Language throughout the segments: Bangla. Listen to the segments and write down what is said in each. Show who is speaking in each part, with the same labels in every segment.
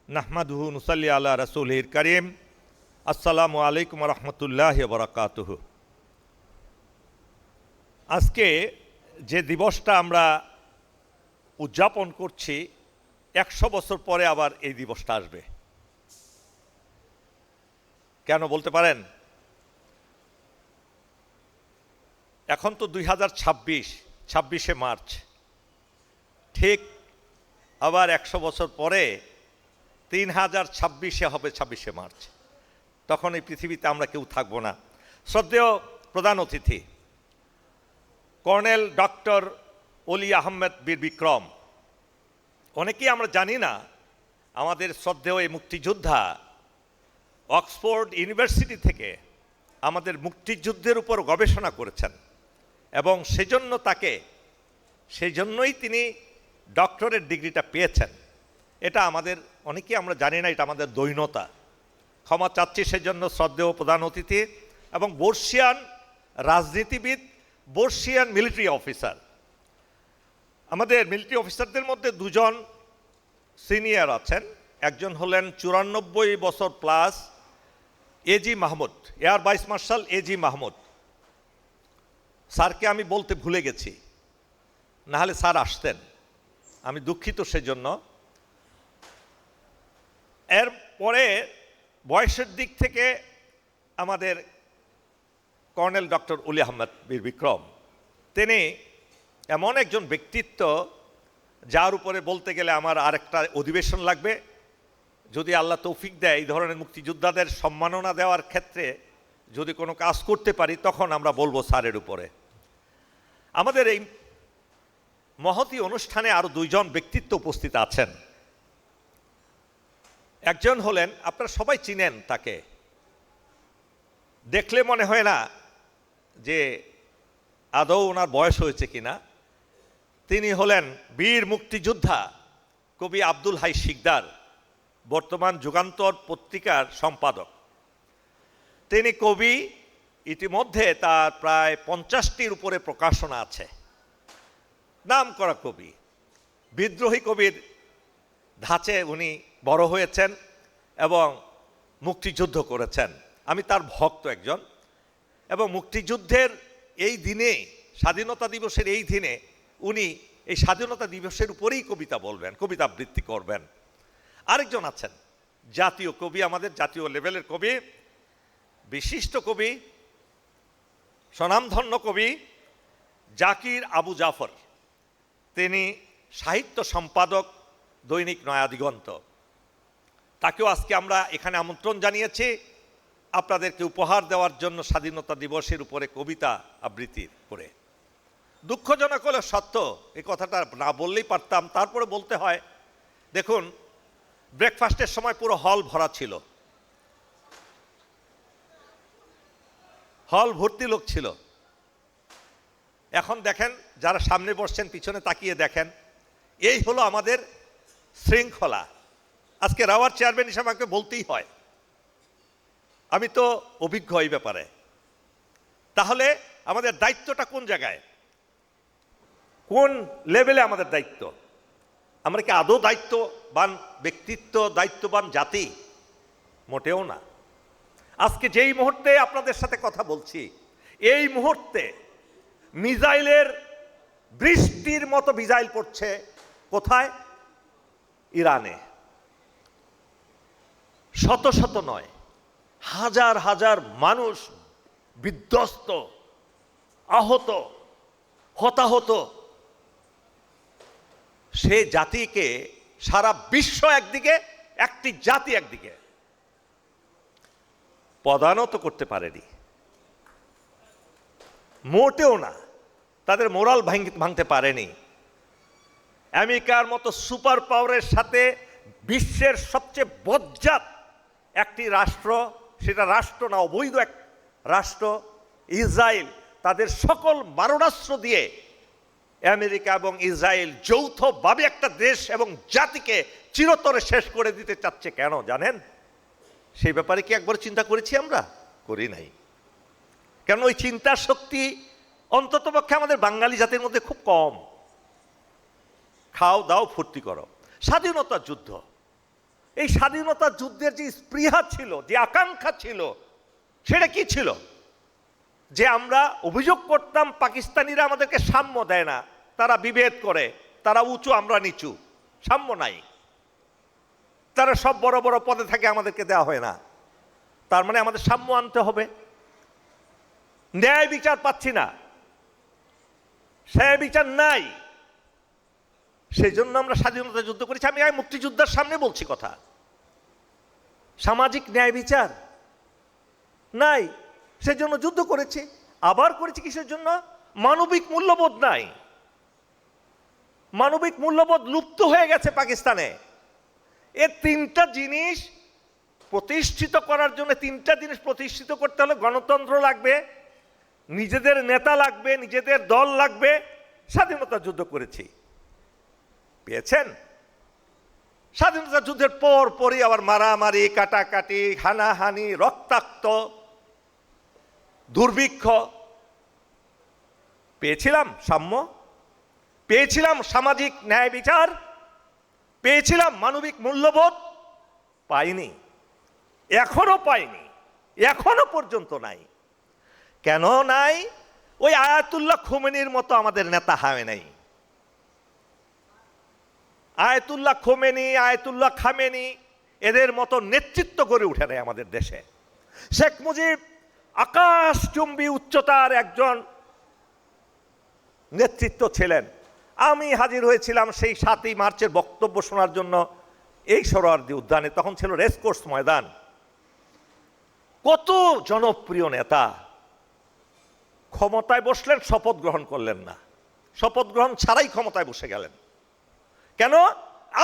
Speaker 1: নাহমাদুহু নুসাল্লি আলা রাসূলিল কারীম। আসসালামু আলাইকুম ওয়া রাহমাতুল্লাহি ওয়া বারাকাতুহু। আজকে যে দিবসটা আমরা উদযাপন করছি, 100 বছর পরে আবার এই দিবসটা আসবে। কেন বলতে পারেন? এখন তো 2026 মার্চ, ঠিক আবার 100 বছর পরে 3026 হবে 26 মার্চ। তখন এই পৃথিবীতে আমরা কেউ থাকবো না। শ্রদ্ধেয় প্রধান অতিথি কর্নেল ডক্টর অলি আহমেদ বীর বিক্রম, অনেকেই আমরা জানি না, আমাদের শ্রদ্ধেয় এই মুক্তিযোদ্ধা অক্সফোর্ড ইউনিভার্সিটি থেকে আমাদের মুক্তিযুদ্ধের উপর গবেষণা করেছেন এবং সেজন্যই তিনি ডক্টরেট ডিগ্রিটা পেয়েছেন। এটা আমাদের অনেকেই আমরা জানি না, এটা আমাদের দৈন্যতা। ক্ষমা চাচ্ছি সেজন্য শ্রদ্ধেয় প্রধান অতিথি এবং বর্ষিয়ান রাজনীতিবিদ, বর্ষিয়ান মিলিটারি অফিসার। আমাদের মিলিটারি অফিসারদের মধ্যে দুজন সিনিয়র আছেন। একজন হলেন 94 বছর plus AG Mahmud, air vice marshal AG Mahmud. স্যারকে আমি বলতে ভুলে গেছি, নাহলে স্যার আসতেন, আমি দুঃখিত সেজন্য। এরপরে বয়সের দিক থেকে আমাদের কর্নেল ডক্টর অলি আহমেদ বীর বিক্রম, তিনি এমন একজন ব্যক্তিত্ব যার উপরে বলতে গেলে আমার আরেকটা অধিবেশন লাগবে। যদি আল্লাহ তৌফিক দেয়, এই ধরনের মুক্তিযোদ্ধাদের সম্মাননা দেওয়ার ক্ষেত্রে যদি কোনো কাজ করতে পারি, তখন আমরা বলবো স্যারের উপরে। আমাদের এই মহতী অনুষ্ঠানে আরও দুইজন ব্যক্তিত্ব উপস্থিত আছেন। একজন হলেন, আপনারা সবাই চিনেন তাকে, দেখলে মনে হয় না যে আদৌ ওনার বয়স হয়েছে কিনা। তিনি হলেন বীর মুক্তিযোদ্ধা কবি আব্দুল হাই শিকদার, বর্তমান যুগান্তর পত্রিকার সম্পাদক। তিনি কবি, ইতিমধ্যে তার প্রায় 50টির উপরে প্রকাশনা আছে। নাম করা কবি, বিদ্রোহী কবির ধাঁচে উনি বড় হয়েছেন এবং মুক্তিযুদ্ধ করেছেন। আমি তার ভক্ত একজন, এবং মুক্তিযুদ্ধের এই দিনে, স্বাধীনতা দিবসের এই দিনে উনি এই স্বাধীনতা দিবসের উপরেই কবিতা বলবেন, কবিতা আবৃত্তি করবেন। আরেকজন আছেন জাতীয় কবি, আমাদের জাতীয় লেভেলের কবি, বিশিষ্ট কবি, স্বনামধন্য কবি জাকির আবু জাফর। তিনি সাহিত্য সম্পাদক দৈনিক নয়া দিগন্ত। তাকেও আজকে আমরা এখানে আমন্ত্রণ জানিয়েছি আপনাদেরকে উপহার দেওয়ার জন্য স্বাধীনতা দিবসের উপরে কবিতা আবৃত্তির করে। দুঃখজনক হলে সত্য, এই কথাটা না বললেই পারতাম, তারপরে বলতে হয়। দেখুন, ব্রেকফাস্টের সময় পুরো হল ভরা ছিল, হল ভর্তি লোক ছিল। এখন দেখেন, যারা সামনে বসছেন পিছনে তাকিয়ে দেখেন, এই হলো আমাদের শৃঙ্খলা। আজকে রাওয়ার চেয়ারম্যান হিসাবে আমাকে বলতেই হয়, আমি তো অভিজ্ঞ এই ব্যাপারে। তাহলে আমাদের দায়িত্বটা কোন জায়গায়, কোন লেভেলে আমাদের দায়িত্ব? আমরা কি আদৌ দায়িত্ববান ব্যক্তিত্ব, দায়িত্ববান জাতি? মোটেও না। আজকে যেই মুহূর্তে আপনাদের সাথে কথা বলছি, এই মুহূর্তে মিসাইলের বৃষ্টির মতো মিসাইল পড়ছে। কোথায়? ইরানে। শত শত নয়, হাজার হাজার মানুষ বিধ্বস্ত, আহত, হতাহত। সে জাতিকে সারা বিশ্ব একদিকে, একটি জাতি একদিকে পদানত করতে পারেনি, মোটেও না। তাদের মোরাল ভাঙতে পারেনি। আমেরিকার মতো সুপার পাওয়ারের সাথে বিশ্বের সবচেয়ে বজ্জাত একটি রাষ্ট্র, সেটা রাষ্ট্র না, অবৈধ এক রাষ্ট্র ইসরায়েল, তাদের সকল মারণাস্ত্র দিয়ে আমেরিকা এবং ইসরায়েল যৌথভাবে একটা দেশ এবং জাতিকে চিরতরে শেষ করে দিতে চাচ্ছে। কেন জানেন? সেই ব্যাপারে কি একবার চিন্তা করেছি আমরা? করি নাই। কেন? ওই চিন্তার শক্তি অন্ততপক্ষে আমাদের বাঙালি জাতির মধ্যে খুব কম। খাও দাও ফুর্তি করো। স্বাধীনতা যুদ্ধ, এই স্বাধীনতা যুদ্ধের যে স্পৃহা ছিল, যে আকাঙ্ক্ষা ছিল, সেটা কি ছিল? যে আমরা অভিযোগ করতাম পাকিস্তানিরা আমাদেরকে সাম্য দেয় না, তারা বিভেদ করে, তারা উঁচু আমরা নিচু, সাম্য নাই, তারা সব বড় বড় পদে থাকে, আমাদেরকে দেওয়া হয় না। তার মানে আমাদের সাম্য আনতে হবে। ন্যায় বিচার পাচ্ছি না, ন্যায় বিচার নাই, সেই জন্য আমরা স্বাধীনতা যুদ্ধ করেছি। আমি মুক্তিযোদ্ধার সামনে বলছি কথা। সামাজিক ন্যায় বিচার নাই, সেজন্য যুদ্ধ করেছি। আবার করেছি কিসের জন্য? মানবিক মূল্যবোধ নাই, মানবিক মূল্যবোধ লুপ্ত হয়ে গেছে পাকিস্তানে। এ তিনটা জিনিস প্রতিষ্ঠিত করার জন্য, তিনটা জিনিস প্রতিষ্ঠিত করতে হলে গণতন্ত্র লাগবে, নিজেদের নেতা লাগবে, নিজেদের দল লাগবে। স্বাধীনতা যুদ্ধ করেছি, পেয়েছেন? স্বাধীনতা যুদ্ধের পরই আবার মারামারি, কাটাকাটি, হানাহানি, রক্তাক্ত, দুর্ভিক্ষ। পেয়েছিলাম সাম্য, পেয়েছিলাম সামাজিক ন্যায় বিচার, পেয়েছিলাম মানবিক মূল্যবোধ? পাইনি, এখনো পাইনি, এখনো পর্যন্ত নাই। কেন নাই? ওই আয়াতুল্লাহ খোমেনির মতো আমাদের নেতা হয় নাই। আয়াতুল্লাহ খোমেনি, আয়াতুল্লাহ খামেনি, এদের মতো নেতৃত্ব গড়ে উঠে নাই আমাদের দেশে। শেখ মুজিব আকাশচুম্বী উচ্চতার একজন নেতৃত্ব ছিলেন। আমি হাজির হয়েছিলাম সেই 7ই মার্চের বক্তব্য শোনার জন্য এই সোহরাওয়ার্দী উদ্যানে। তখন ছিল রেসকোর্স ময়দান। কত জনপ্রিয় নেতা ক্ষমতায় বসলেন, শপথ গ্রহণ করলেন না, শপথ গ্রহণ ছাড়াই ক্ষমতায় বসে গেলেন। কেন?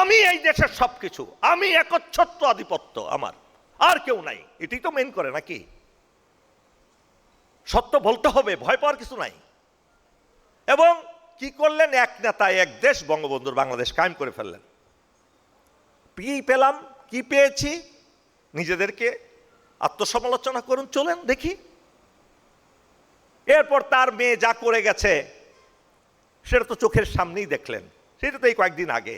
Speaker 1: আমি এই দেশের সবকিছু, আমি একচ্ছত্র আধিপত্য, আমার আর কেউ নাই, এটাই তো মেন করে নাকি? সত্য বলতে হবে, ভয় পাওয়ার কিছু নাই। এবং কি করলেন? এক নেতা এক দেশ, বঙ্গবন্ধুর বাংলাদেশ কায়েম করে ফেললেন। কি পেলাম, কি পেয়েছি? নিজেদেরকে আত্মসমালোচনা করুন, চলেন দেখি। এরপর তার মেয়ে যা করে গেছে সেটা তো চোখের সামনেই দেখলেন, সেটা তো এই কয়েকদিন আগে।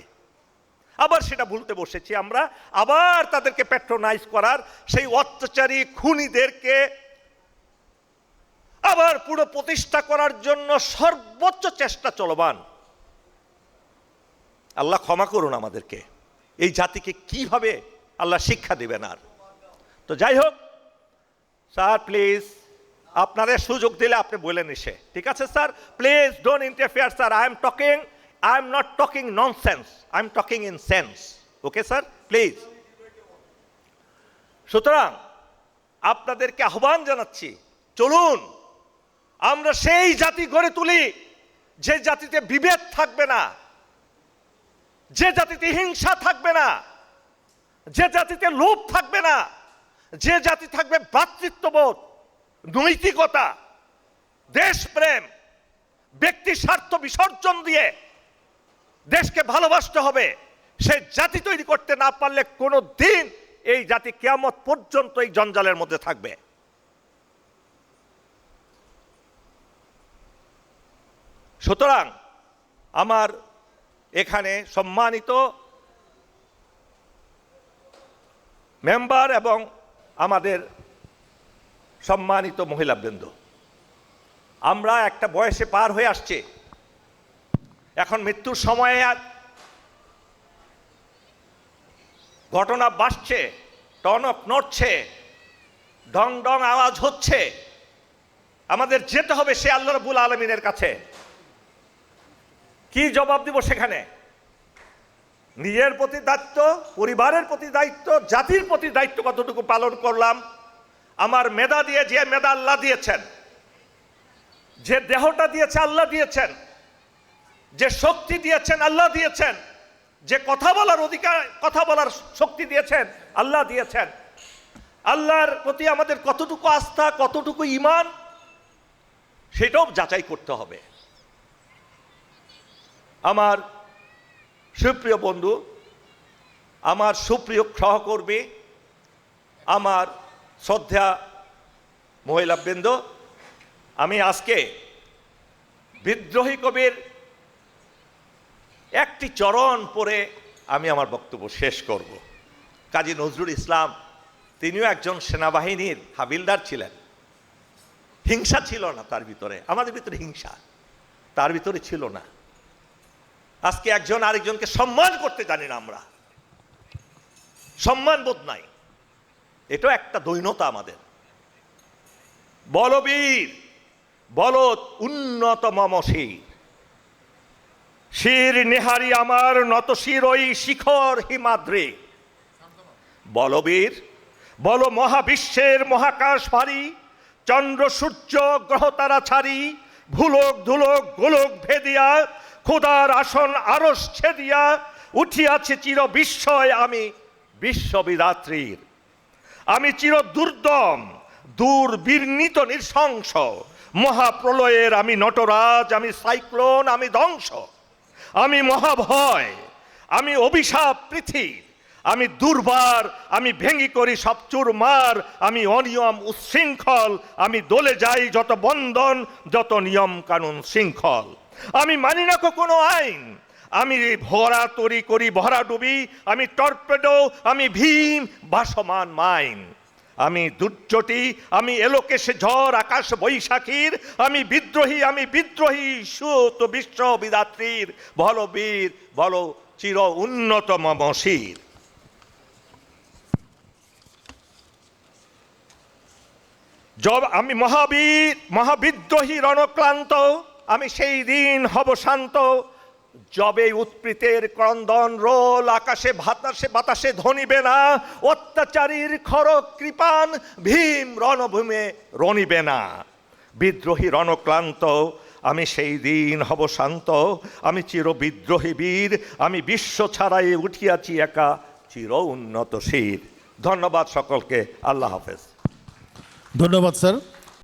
Speaker 1: আবার সেটা ভুলতে বসেছি আমরা, আবার তাদেরকে প্যাট্রোনাইজ করার, সেই অত্যাচারী খুনিদেরকে আবার পুরো প্রতিষ্ঠা করার জন্য সর্বোচ্চ চেষ্টা চলমান। আল্লাহ ক্ষমা করুন আমাদেরকে, এই জাতিকে কিভাবে আল্লাহ শিক্ষা দিবেন। আর তো যাই হোক, স্যার প্লিজ, আপনাদের সুযোগ দিলে আপনি বলেন এসে, ঠিক আছে sir? Please don't interfere sir, I am not talking nonsense, I am talking in sense. Okay sir, please. সুতরাং আপনাদেরকে আহ্বান জানাচ্ছি, চলুন আমরা সেই জাতি গড়ে তুলি যে জাতিতে বিভেদ থাকবে না, যে জাতিতে হিংসা থাকবে না, যে জাতিতে লোভ থাকবে না, যে জাতি থাকবে ভ্রাতৃত্ববোধ, নৈতিকতা, দেশপ্রেম, ব্যক্তি স্বার্থ বিসর্জন দিয়ে দেশকে ভালোবাসতে হবে। সেই জাতি তৈরি করতে না পারলে কোনো দিন এই জাতি কিয়ামত পর্যন্ত এই জঞ্জালের মধ্যে থাকবে। সুতরাং আমার এখানে সম্মানিত মেম্বার এবং আমাদের সম্মানিত মহিলাবৃন্দ, আমরা একটা বয়সে পার হয়ে আসছে, এখন মৃত্যুর সময়ে ঘটনা বাড়ছে, টনক নড়ছে, ডং ডং আওয়াজ হচ্ছে। আমাদের যেতে হবে সে আল্লাহ রাব্বুল আলামিনের কাছে। কি জবাব দিব সেখানে? নিজের প্রতি দায়িত্ব, পরিবারের প্রতি দায়িত্ব, জাতির প্রতি দায়িত্ব কতটুকু পালন করলাম। আমার মেধা দিয়ে, যে মেধা আল্লাহ দিয়েছেন, যে দেহটা দিয়েছে আল্লাহ দিয়েছেন, যে শক্তি দিয়েছেন আল্লাহ দিয়েছেন, যে কথা বলার অধিকার, কথা বলার শক্তি দিয়েছেন আল্লাহ দিয়েছেন, আল্লাহর প্রতি আমাদের কতটুকু আস্থা, কতটুকু ঈমান, সেটাও যাচাই করতে হবে। আমার সুপ্রিয় বন্ধু, আমার সুপ্রিয় সহকর্মী, আমার শ্রদ্ধা মহিলাবৃন্দ, আমি আজকে বিদ্রোহী কবির একটি চরণ পড়ে আমি আমার বক্তব্য শেষ করব। কাজী নজরুল ইসলাম তিনিও একজন সেনাবাহিনীর হাবিলদার ছিলেন। হিংসা ছিল না তার ভিতরে, আমাদের ভিতরে হিংসা তার ভিতরে ছিল না। আজকে একজন আরেকজনকে সম্মান করতে জানি না, আমরা সম্মান বোধ নাই, এটাও একটা দৈন্যতা আমাদের। বলবীর বল উন্নত মম শির, শির নেহারি আমার নত শির ওই শিখর হিমাদ্রি। বলবীর বল মহাবিশ্বের মহাকাশ ভারী, চন্দ্র সূর্য গ্রহ তারা ছাড়ি, ভুলক ধুলক গোলক ভেদিয়া, খোদার আসন আরশ ছেদিয়া, উঠিয়াছে চির বিস্ময় আমি বিশ্ববিধাত্রীর। আমি চির দুর্দম দুর্বিনীত নৃশংস, মহাপ্রলয়ের আমি নটরাজ, আমি সাইক্লোন, আমি ধ্বংস, আমি মহাভয়, আমি অভিশাপ পৃথিবীর, আমি দুর্বার, আমি ভেঙি করি সব চুরমার, আমি অনিয়ম উচ্ছৃঙ্খল, আমি দলে যাই যত বন্ধন, যত নিয়ম কানুন শৃঙ্খল। আমি মানি না কোনো আইন, আমি ভরা তরি করি ভরা ডুবি, আমি টর্পেডো, আমি ভীম ভাসমান মাইন, আমি দুর্যটি, আমি এলোকেশে ঝড় আকাশ বৈশাখীর, আমি বিদ্রোহী সুত বিশ্ববিধাত্রীর। বল বীর বল চির উন্নত মম শির। আমি মহাবীর মহাবিদ্রোহী রণক্লান্ত, আমি সেই দিন হব শান্ত, যবে উৎপীতের ক্রন্দন রোল আকাশে বাতাসে ধ্বনিবে না, অত্যাচারীর খড়গ কৃপান ভীম রণভূমে রণিবে না। বিদ্রোহী রণক্লান্ত, আমি সেই দিন হব শান্ত, আমি চির বিদ্রোহী বীর, আমি বিশ্ব ছাড়াই উঠিয়াছি একা চির উন্নত শির। ধন্যবাদ সকলকে, আল্লাহ হাফেজ।
Speaker 2: ধন্যবাদ স্যার।